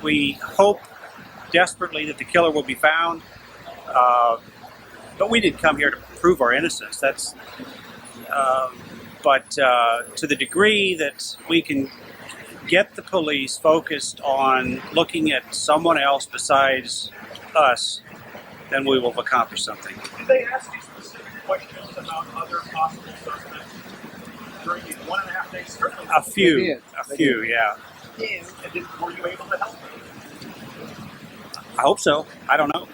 We hope desperately that the killer will be found, but we didn't come here to prove our innocence. But to the degree that we can get the police focused on looking at someone else besides us, then we will have accomplished something. Did they ask you specific questions about other possible suspects during these 1.5 days? Certainly. A few, yeah. And were you able to help them? I hope so. I don't know.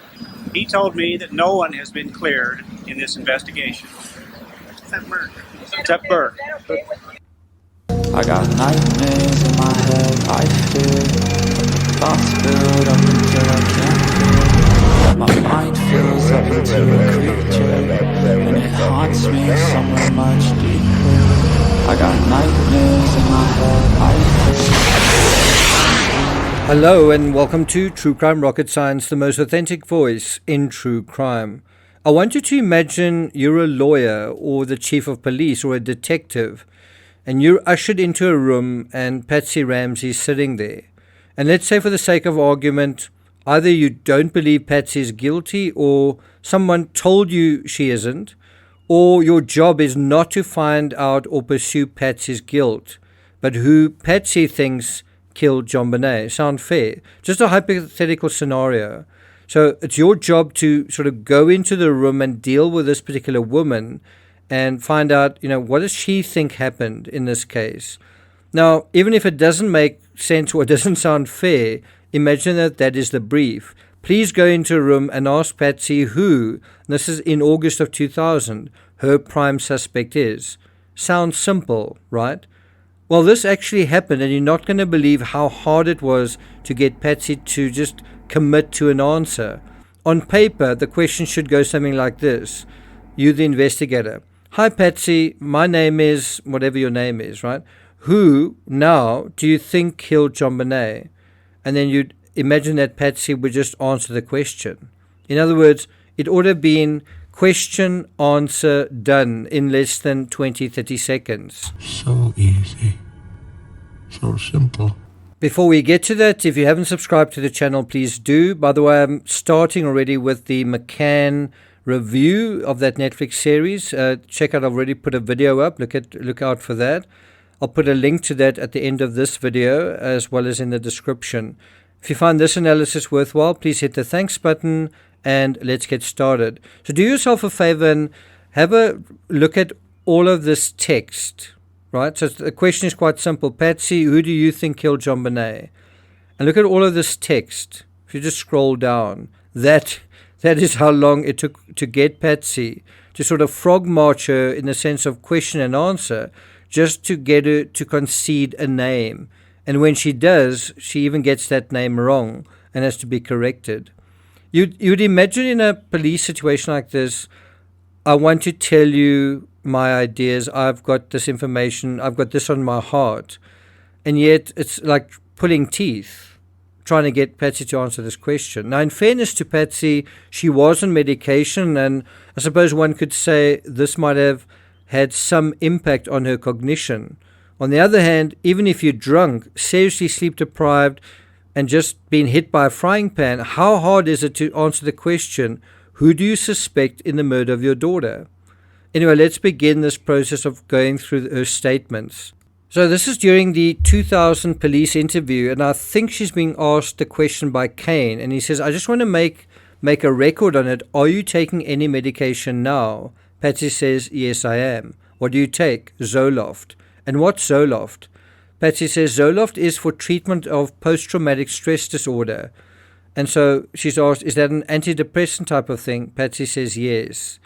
He told me that no one has been cleared in this investigation. Except Burke. I got nightmares in my head, I fear thoughts build up until I can't feel. My mind fills up into a creature, and it haunts me somewhere much deeper. I got nightmares in my head, I fear. Hello and welcome to True Crime Rocket Science, the most authentic voice in true crime. I want you to imagine you're a lawyer or the chief of police or a detective, and you're ushered into a room and Patsy Ramsey's sitting there. And let's say for the sake of argument, either you don't believe Patsy is guilty or someone told you she isn't, or your job is not to find out or pursue Patsy's guilt, but who Patsy thinks killed JonBenet. Sound fair? Just a hypothetical scenario. So it's your job to sort of go into the room and deal with this particular woman and find out, what does she think happened in this case? Now, even if it doesn't make sense or doesn't sound fair, imagine that is the brief. Please go into a room and ask Patsy who, and this is in August of 2000, her prime suspect is. Sounds simple, right? Well, this actually happened, and you're not going to believe how hard it was to get Patsy to just commit to an answer. On paper, the question should go something like this. You, the investigator. Hi, Patsy. My name is whatever your name is, right? Who, now, do you think killed JonBenet? And then you'd imagine that Patsy would just answer the question. In other words, it ought to have been question, answer, done in less than 20-30 seconds. So easy. So simple. Before we get to that, if you haven't subscribed to the channel, please do. By the way, I'm starting already with the McCann review of that Netflix series. Check out, I've already put a video up. Look out for that. I'll put a link to that at the end of this video as well as in the description. If you find this analysis worthwhile, please hit the thanks button and let's get started. So do yourself a favor and have a look at all of this text. Right, so the question is quite simple. Patsy, who do you think killed JonBenet? And look at all of this text. If you just scroll down, that is how long it took to get Patsy to sort of frog march her in the sense of question and answer, just to get her to concede a name. And when she does, she even gets that name wrong and has to be corrected. You'd imagine in a police situation like this, I want to tell you my ideas, I've got this information, I've got this on my heart, and yet it's like pulling teeth trying to get Patsy to answer this question. Now, in fairness to Patsy, she was on medication, and I suppose one could say this might have had some impact on her cognition. On the other hand, even if you're drunk, seriously sleep deprived, and just been hit by a frying pan, how hard is it to answer the question, who do you suspect in the murder of your daughter? Anyway, let's begin this process of going through her statements. So this is during the 2000 police interview, and I think she's being asked the question by Kane, and he says, I just want to make a record on it. Are you taking any medication now? Patsy says, yes, I am. What do you take? Zoloft. And what's Zoloft? Patsy says, Zoloft is for treatment of post-traumatic stress disorder. And so she's asked, is that an antidepressant type of thing? Patsy says, yes.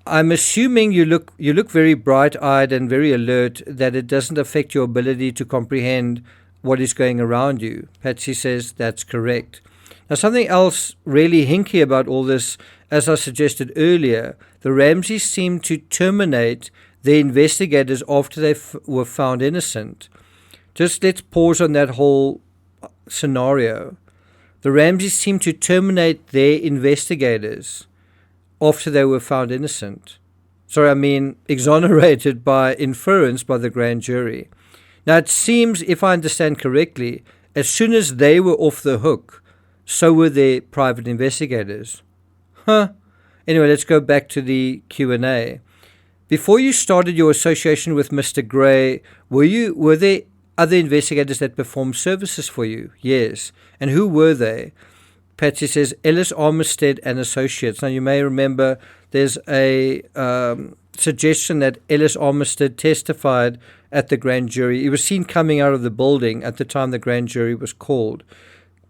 I'm assuming you look very bright-eyed and very alert, that it doesn't affect your ability to comprehend what is going around you. Patsy says that's correct. Now, something else really hinky about all this, as I suggested earlier, the Ramseys seem to terminate the investigators after they were found innocent. Just let's pause on that whole scenario. The Ramseys seem to terminate their investigators after they were found innocent. Exonerated by inference by the grand jury. Now, it seems, if I understand correctly, as soon as they were off the hook, so were their private investigators. Huh. Anyway, let's go back to the Q&A. Before you started your association with Mr. Gray, were there other investigators that performed services for you? Yes. And who were they? Patsy says, Ellis Armistead and Associates. Now, you may remember there's a suggestion that Ellis Armistead testified at the grand jury. He was seen coming out of the building at the time the grand jury was called.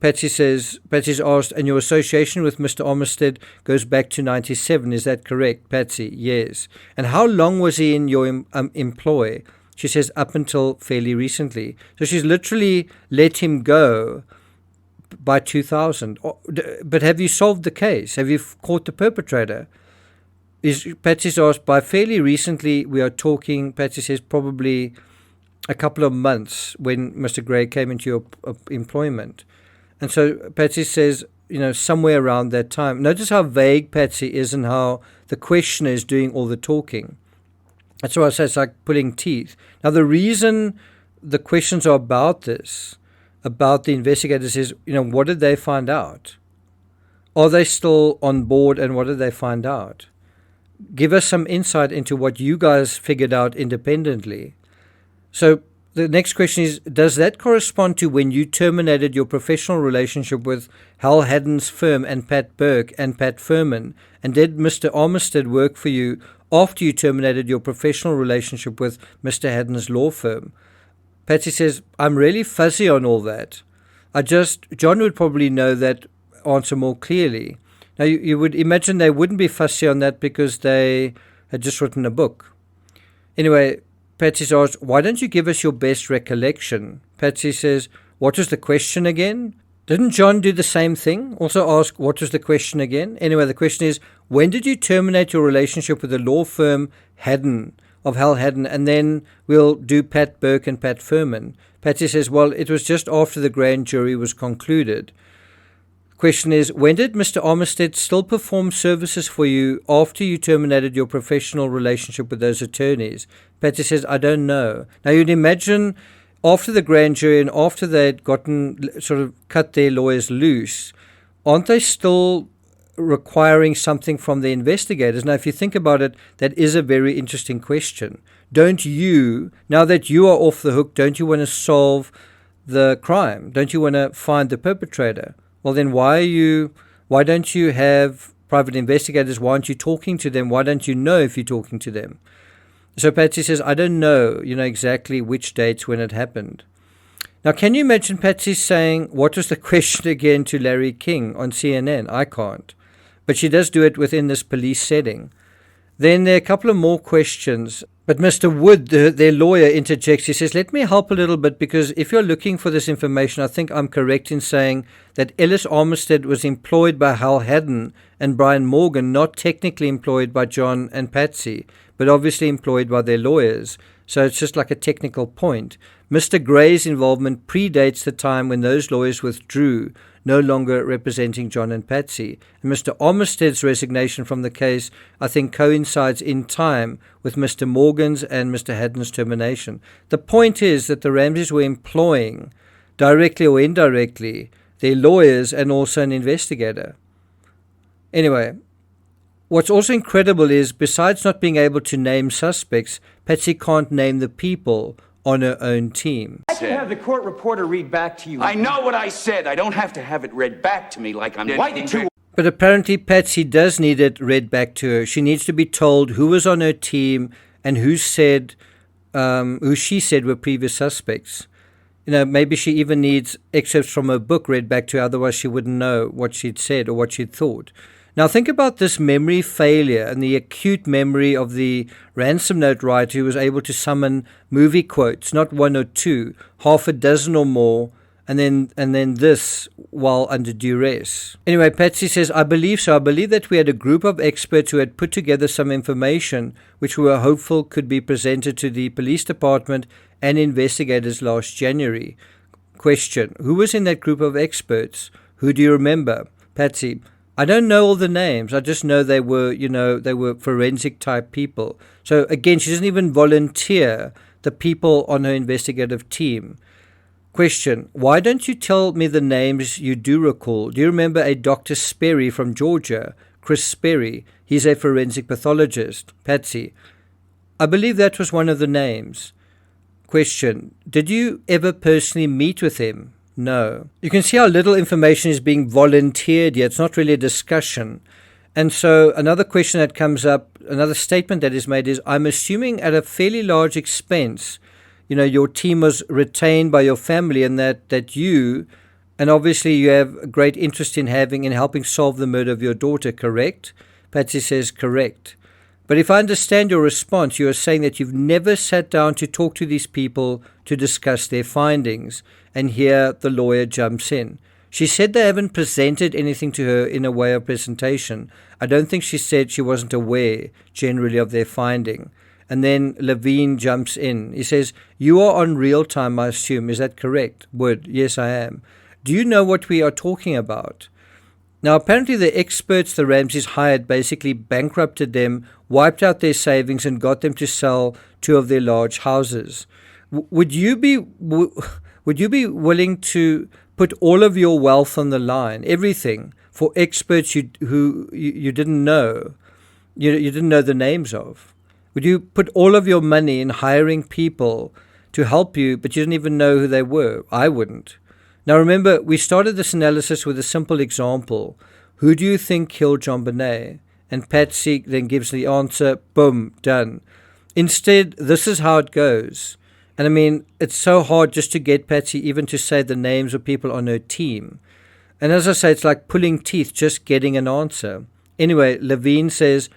Patsy's asked, and your association with Mr. Armistead goes back to 97, is that correct? Patsy, yes. And how long was he in your employ? She says, up until fairly recently. So she's literally let him go by 2000. But have you solved the case? Have you caught the perpetrator? Patsy's asked, by fairly recently, we are talking, Patsy says, probably a couple of months when Mr. Gray came into your employment. And so Patsy says, somewhere around that time. Notice how vague Patsy is and how the questioner is doing all the talking. That's why I say it's like pulling teeth. Now, the reason the questions are about this, about the investigators, is, what did they find out? Are they still on board, and what did they find out? Give us some insight into what you guys figured out independently. So the next question is, does that correspond to when you terminated your professional relationship with Hal Haddon's firm and Pat Burke and Pat Furman? And did Mr. Armistead work for you after you terminated your professional relationship with Mr. Haddon's law firm? Patsy says, I'm really fuzzy on all that. John would probably know that answer more clearly. Now, you would imagine they wouldn't be fussy on that because they had just written a book. Anyway, Patsy asked, why don't you give us your best recollection? Patsy says, what was the question again? Didn't John do the same thing? Also ask, what was the question again? Anyway, the question is, when did you terminate your relationship with the law firm of Hal Haddon? And then we'll do Pat Burke and Pat Furman. Patsy says, well, it was just after the grand jury was concluded. Question is, when did Mr. Armistead still perform services for you after you terminated your professional relationship with those attorneys? Patsy says, I don't know. Now, you'd imagine after the grand jury and after they'd cut their lawyers loose, aren't they still requiring something from the investigators? Now, if you think about it, that is a very interesting question. Don't you, now that you are off the hook, don't you want to solve the crime? Don't you want to find the perpetrator? Well, then why don't you have private investigators? Why aren't you talking to them? Why don't you know if you're talking to them? So Patsy says, I don't know, exactly which dates when it happened. Now, can you imagine Patsy saying, what was the question again to Larry King on CNN? I can't. But she does do it within this police setting. Then there are a couple of more questions. But Mr. Wood, their lawyer, interjects. He says, let me help a little bit, because if you're looking for this information, I think I'm correct in saying that Ellis Armistead was employed by Hal Haddon and Brian Morgan, not technically employed by John and Patsy, but obviously employed by their lawyers. So it's just like a technical point. Mr. Gray's involvement predates the time when those lawyers withdrew, no longer representing John and Patsy. And Mr. Armistead's resignation from the case, I think, coincides in time with Mr. Morgan's and Mr. Haddon's termination. The point is that the Ramseys were employing, directly or indirectly, their lawyers and also an investigator. Anyway, what's also incredible is, besides not being able to name suspects, Patsy can't name the people on her own team. I can have the court reporter read back to you. I know what I said. I don't have to have it read back to me like I'm writing to. But apparently Patsy does need it read back to her. She needs to be told who was on her team and who she said were previous suspects. Maybe she even needs excerpts from her book read back to her, otherwise she wouldn't know what she'd said or what she'd thought. Now think about this memory failure and the acute memory of the ransom note writer who was able to summon movie quotes, not one or two, half a dozen or more, and then this while under duress. Anyway, Patsy says, I believe so. I believe that we had a group of experts who had put together some information which we were hopeful could be presented to the police department and investigators last January. Question, who was in that group of experts? Who do you remember? Patsy, I don't know all the names. I just know they were forensic type people. So again, she doesn't even volunteer the people on her investigative team. Question, why don't you tell me the names you do recall? Do you remember a Dr. Sperry from Georgia? Chris Sperry. He's a forensic pathologist. Patsy, I believe that was one of the names. Question, did you ever personally meet with him? No. You can see how little information is being volunteered here. It's not really a discussion. And so another question that comes up, another statement that is made is, I'm assuming at a fairly large expense, your team was retained by your family, and that you, and obviously you have a great interest in helping solve the murder of your daughter, correct? Patsy says correct. But if I understand your response, you are saying that you've never sat down to talk to these people to discuss their findings. And here the lawyer jumps in. She said they haven't presented anything to her in a way of presentation. I don't think she said she wasn't aware generally of their finding. And then Levine jumps in. He says, you are on real time, I assume. Is that correct? Wood, yes, I am. Do you know what we are talking about? Now, apparently the experts the Ramseys hired basically bankrupted them, wiped out their savings, and got them to sell 2 of their large houses. Would you be willing to put all of your wealth on the line, everything, for experts who you didn't know, you didn't know the names of? Would you put all of your money in hiring people to help you, but you didn't even know who they were? I wouldn't. Now remember, we started this analysis with a simple example. Who do you think killed JonBenet? And Patsy then gives the answer, boom, done. Instead, this is how it goes. And I mean, it's so hard just to get Patsy even to say the names of people on her team. And as I say, it's like pulling teeth just getting an answer. Anyway, Levine says,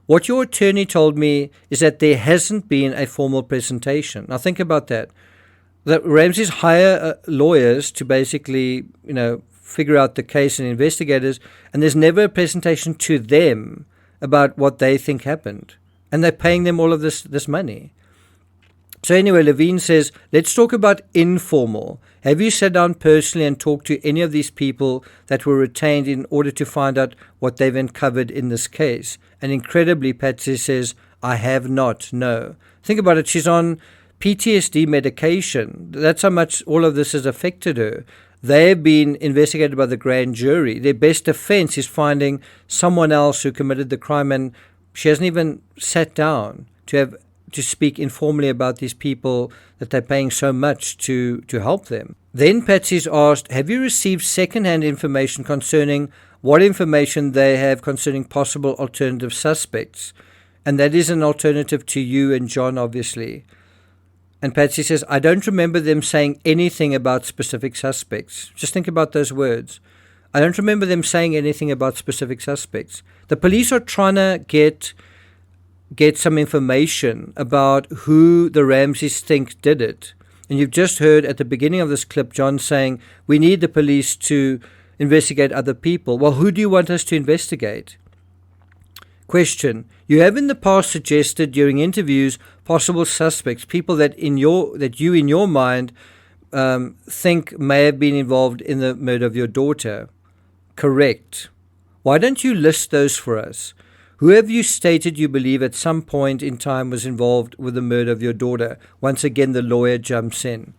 what your attorney told me is that there hasn't been a formal presentation. Now think about that. The Ramseys hire lawyers to basically, figure out the case and investigators, and there's never a presentation to them about what they think happened. And they're paying them all of this money. So anyway, Levine says, let's talk about informal. Have you sat down personally and talked to any of these people that were retained in order to find out what they've uncovered in this case? And incredibly, Patsy says, I have not, no. Think about it, she's on PTSD medication. That's how much all of this has affected her. They've been investigated by the grand jury. Their best defense is finding someone else who committed the crime, and she hasn't even sat down to speak informally about these people that they're paying so much to help them. Then Patsy's asked, have you received second-hand information concerning what information they have concerning possible alternative suspects? And that is an alternative to you and John, obviously. And Patsy says, I don't remember them saying anything about specific suspects. Just think about those words. I don't remember them saying anything about specific suspects. The police are trying to get some information about who the Ramseys think did it. And you've just heard at the beginning of this clip, John saying, we need the police to investigate other people. Well, who do you want us to investigate? Question, you have in the past suggested during interviews possible suspects, people that you in your mind think may have been involved in the murder of your daughter. Correct. Why don't you list those for us? Who have you stated you believe at some point in time was involved with the murder of your daughter? Once again, the lawyer jumps in.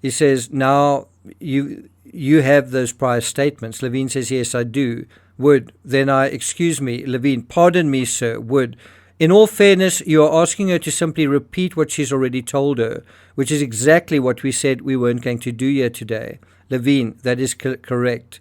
He says, now you have those prior statements. Levine says, yes, I do. Wood, then excuse me, Levine, pardon me, sir. Wood, in all fairness, you are asking her to simply repeat what she's already told her, which is exactly what we said we weren't going to do here today. Levine, that is correct.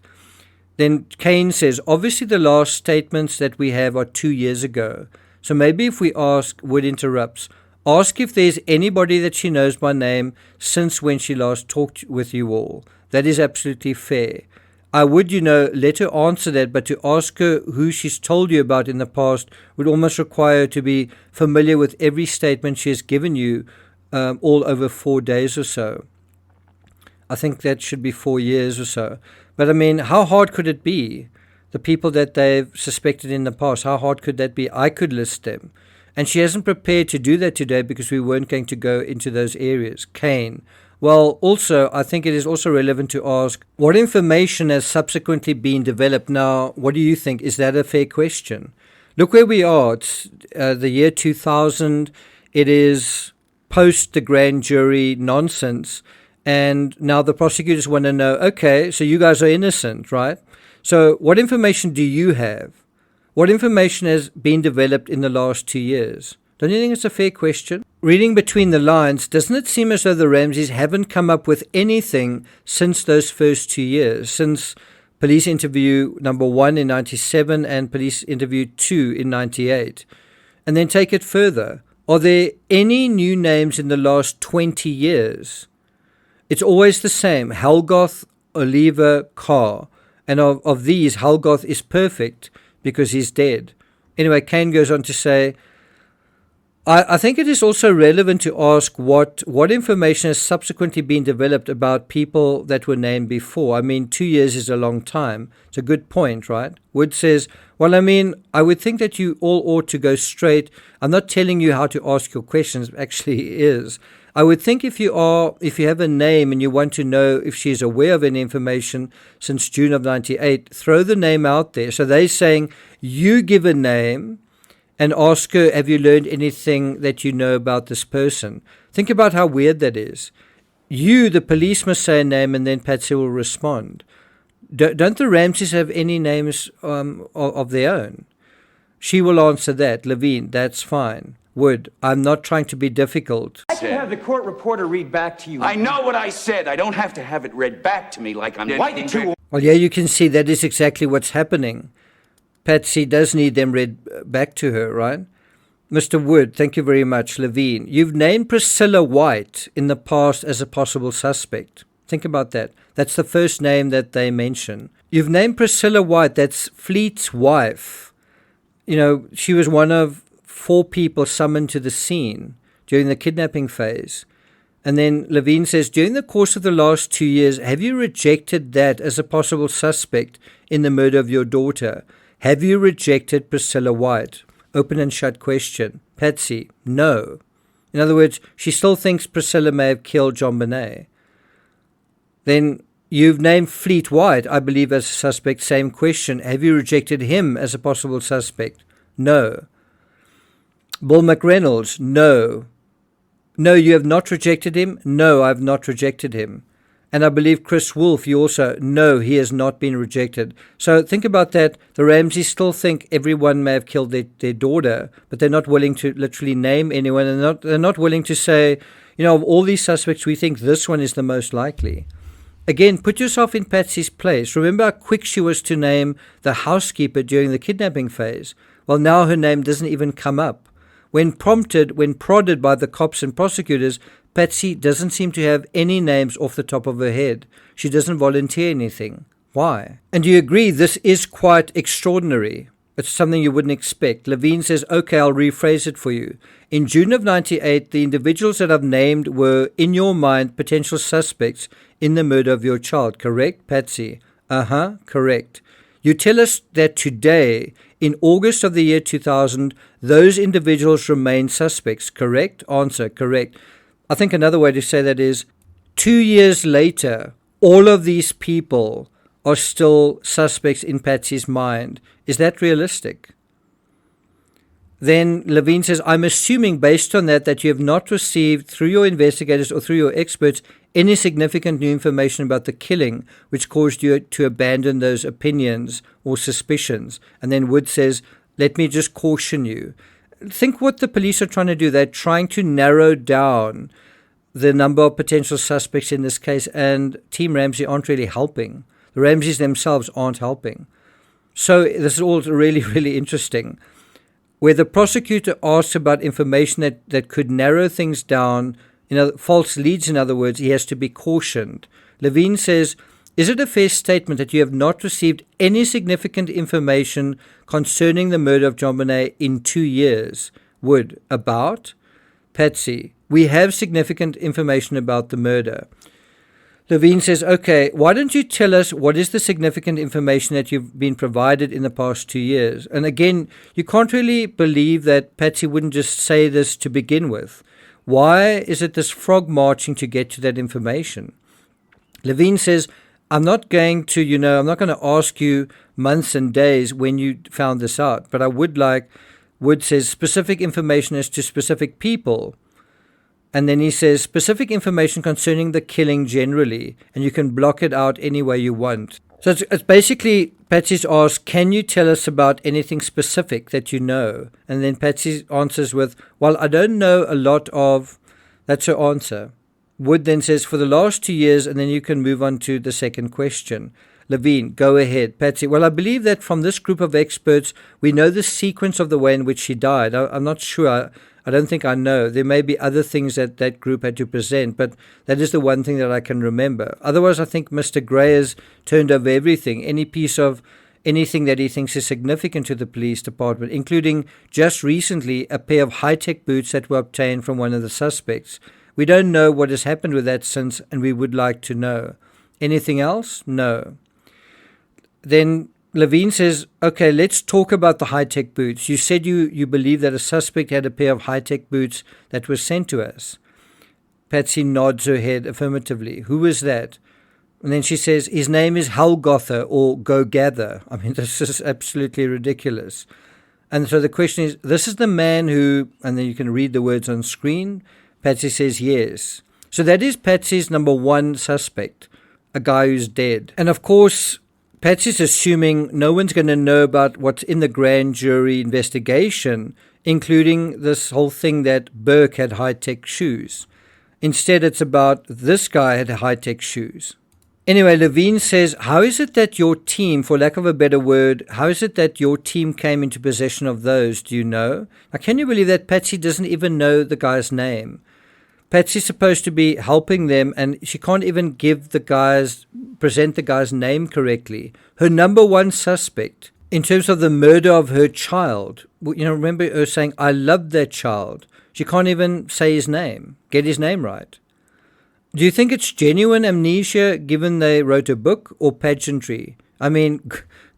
Then Kane says, obviously the last statements that we have are 2 years ago. So maybe if we ask, Wood interrupts, ask if there's anybody that she knows by name since when she last talked with you all. That is absolutely fair. I would, let her answer that, but to ask her who she's told you about in the past would almost require her to be familiar with every statement she has given you all over 4 days or so. I think that should be 4 years or so. But I mean, how hard could it be? The people that they've suspected in the past, how hard could that be? I could list them. And she hasn't prepared to do that today because we weren't going to go into those areas. Kane. Well, also, I think it is also relevant to ask, what information has subsequently been developed? Now, what do you think? Is that a fair question? Look where we are. It's the year 2000. It is post the grand jury nonsense. And now the prosecutors want to know, okay, so you guys are innocent, right? So what information do you have? What information has been developed in the last 2 years? Don't you think it's a fair question? Reading between the lines, doesn't it seem as though the Ramseys haven't come up with anything since those first 2 years, since police interview number 1 in 97 and police interview 2 in 98? And then take it further. Are there any new names in the last 20 years? It's always the same: Helgoth, Oliver, Carr. And of these, Helgoth is perfect because he's dead. Anyway, Kane goes on to say, I think it is also relevant to ask what information has subsequently been developed about people that were named before. I mean, 2 years is a long time. It's a good point, right? Wood says, well, I mean, I would think that you all ought to go straight. I'm not telling you how to ask your questions, actually is. I would think if you have a name and you want to know if she's aware of any information since June of 98, throw the name out there. So they're saying, you give a name and ask her, have you learned anything that you know about this person? Think about how weird that is. You, the police, must say a name and then Patsy will respond. Don't the Ramseys have any names of their own? She will answer that. Levine, that's fine. Wood, I'm not trying to be difficult. I can have the court reporter read back to you. I know what I said. I don't have to have it read back to me like I'm... Why did you... Well, yeah, you can see that is exactly what's happening. Patsy does need them read back to her, right? Mr. Wood, thank you very much. Levine, you've named Priscilla White in the past as a possible suspect. Think about that. That's the first name that they mention. You've named Priscilla White, that's Fleet's wife. You know, she was one of 4 people summoned to the scene during the kidnapping phase. And then Levine says, during the course of the last 2 years, have you rejected that as a possible suspect in the murder of your daughter? Have you rejected Priscilla White? Open and shut question. Patsy, no. In other words, she still thinks Priscilla may have killed JonBenet. Then you've named Fleet White, I believe, as a suspect. Same question. Have you rejected him as a possible suspect? No. Bill McReynolds, no. No, you have not rejected him? No, I have not rejected him. And I believe Chris Wolf, you also, no, he has not been rejected. So think about that. The Ramseys still think everyone may have killed their daughter, but they're not willing to literally name anyone. And they're not willing to say, you know, of all these suspects, we think this one is the most likely. Again, put yourself in Patsy's place. Remember how quick she was to name the housekeeper during the kidnapping phase. Well, now her name doesn't even come up. When prodded by the cops and prosecutors, Patsy doesn't seem to have any names off the top of her head. She doesn't volunteer anything. Why? And do you agree this is quite extraordinary? It's something you wouldn't expect. Levine says, okay, I'll rephrase it for you. In June of 98, the individuals that I've named were, in your mind, potential suspects in the murder of your child, correct, Patsy? Correct. You tell us that today, in August of the year 2000, those individuals remain suspects, correct? Answer, correct. I think another way to say that is 2 years later, all of these people are still suspects in Patsy's mind. Is that realistic? Then Levine says, I'm assuming based on that you have not received through your investigators or through your experts any significant new information about the killing which caused you to abandon those opinions or suspicions. And then Wood says, let me just caution you. Think what the police are trying to do. They're trying to narrow down the number of potential suspects in this case, and Team Ramsey aren't really helping. The Ramseys themselves aren't helping. So this is all really, really interesting. Where the prosecutor asks about information that could narrow things down, false leads, in other words, he has to be cautioned. Levine says, is it a fair statement that you have not received any significant information concerning the murder of JonBenet in 2 years? Wood, about? Patsy, we have significant information about the murder. Levine says, okay, why don't you tell us what is the significant information that you've been provided in the past 2 years? And again, you can't really believe that Patsy wouldn't just say this to begin with. Why is it this frog marching to get to that information? Levine says, I'm not going to ask you months and days when you found this out, but I would like, Wood says, specific information as to specific people And then he says, specific information concerning the killing generally, and you can block it out any way you want. So it's basically, Patsy's asked, can you tell us about anything specific that you know? And then Patsy answers with, well, I don't know a lot of, that's her answer. Wood then says, for the last 2 years, and then you can move on to the second question. Levine, go ahead. Patsy, well, I believe that from this group of experts, we know the sequence of the way in which she died. I'm not sure. I don't think I know. There may be other things that that group had to present, but that is the one thing that I can remember. Otherwise, I think Mr. Gray has turned over everything, any piece of anything that he thinks is significant to the police department, including just recently a pair of high-tech boots that were obtained from one of the suspects. We don't know what has happened with that since, and we would like to know. Anything else? No. Then Levine says, okay, let's talk about the high-tech boots. You said you believe that a suspect had a pair of high-tech boots that were sent to us. Patsy nods her head affirmatively. Who is that? And then she says, his name is Helgoth or Go Gather. I mean, this is absolutely ridiculous. And so the question is, this is the man who, and then you can read the words on screen. Patsy says yes. So that is Patsy's number one suspect, a guy who's dead. And of course, Patsy's assuming no one's going to know about what's in the grand jury investigation, including this whole thing that Burke had high-tech shoes. Instead, it's about this guy had high-tech shoes. Anyway, Levine says, how is it that your team, for lack of a better word, how is it that your team came into possession of those? Do you know? Now, can you believe that Patsy doesn't even know the guy's name? Patsy's supposed to be helping them, and she can't even present the guy's name correctly. Her number one suspect, in terms of the murder of her child, remember her saying, I loved that child. She can't even say his name, get his name right. Do you think it's genuine amnesia, given they wrote a book, or pageantry? I mean,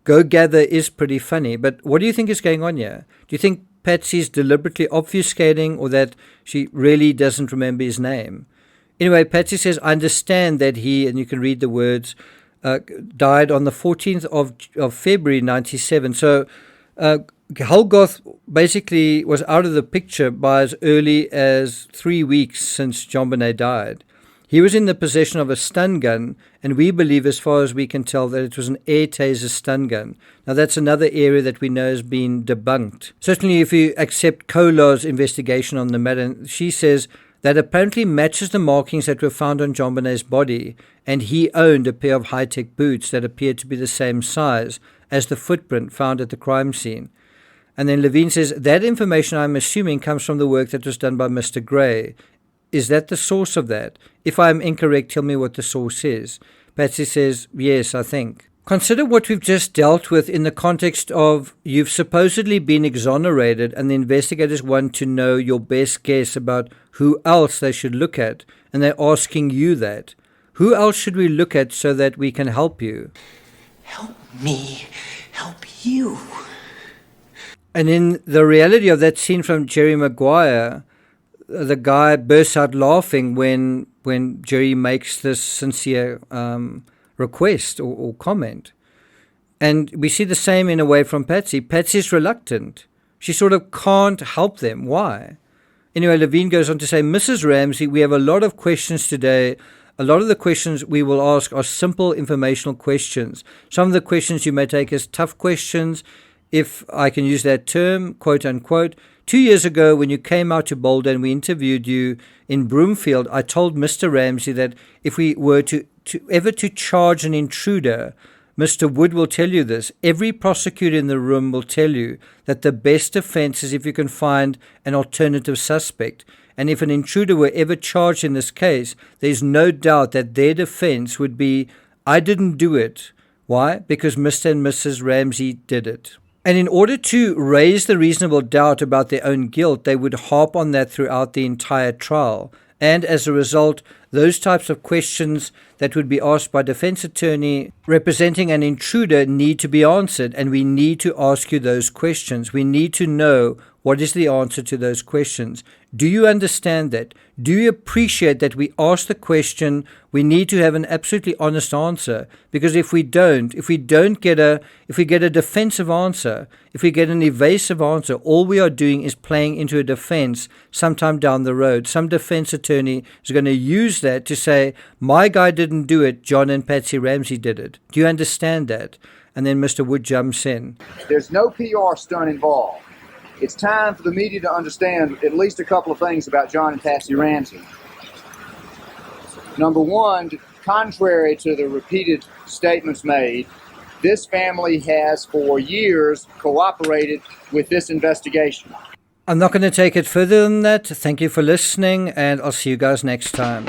Go Gather is pretty funny, but what do you think is going on here? Do you think Patsy's deliberately obfuscating, or that she really doesn't remember his name? Anyway, Patsy says, I understand that he, and you can read the words, died on the 14th of February 97. So Helgoth basically was out of the picture by as early as 3 weeks since JonBenet died. He was in the possession of a stun gun, and we believe, as far as we can tell, that it was an air taser stun gun. Now, that's another area that we know has been debunked. Certainly, if you accept Kolar's investigation on the matter, she says that apparently matches the markings that were found on JonBenet's body, and he owned a pair of high-tech boots that appeared to be the same size as the footprint found at the crime scene. And then Levine says, that information, I'm assuming, comes from the work that was done by Mr. Gray. Is that the source of that? If I'm incorrect, tell me what the source is. Patsy says, yes, I think. Consider what we've just dealt with in the context of you've supposedly been exonerated, and the investigators want to know your best guess about who else they should look at, and they're asking you that. Who else should we look at so that we can help you? Help me help you. And in the reality of that scene from Jerry Maguire, the guy bursts out laughing when Jerry makes this sincere request or comment. And we see the same in a way from Patsy. Patsy's reluctant. She sort of can't help them. Why? Anyway, Levine goes on to say, Mrs. Ramsey, we have a lot of questions today. A lot of the questions we will ask are simple informational questions. Some of the questions you may take as tough questions, if I can use that term, quote unquote. 2 years ago, when you came out to Boulder and we interviewed you in Broomfield, I told Mr. Ramsey that if we were to ever charge an intruder, Mr. Wood will tell you this. Every prosecutor in the room will tell you that the best defense is if you can find an alternative suspect. And if an intruder were ever charged in this case, there's no doubt that their defense would be, I didn't do it. Why? Because Mr. and Mrs. Ramsey did it. And in order to raise the reasonable doubt about their own guilt, they would harp on that throughout the entire trial. And as a result, those types of questions that would be asked by defense attorney representing an intruder need to be answered, and we need to ask you those questions. We need to know what is the answer to those questions. Do you understand that? Do you appreciate that we ask the question? We need to have an absolutely honest answer, because if we get a defensive answer, if we get an evasive answer, all we are doing is playing into a defense sometime down the road. Some defense attorney is going to use that to say, my guy didn't do it, John and Patsy Ramsey did it. Do you understand that? And then Mr. Wood jumps in. There's no PR stunt involved. It's time for the media to understand at least a couple of things about John and Patsy Ramsey. Number one, contrary to the repeated statements made, this family has for years cooperated with this investigation. I'm not going to take it further than that. Thank you for listening, and I'll see you guys next time.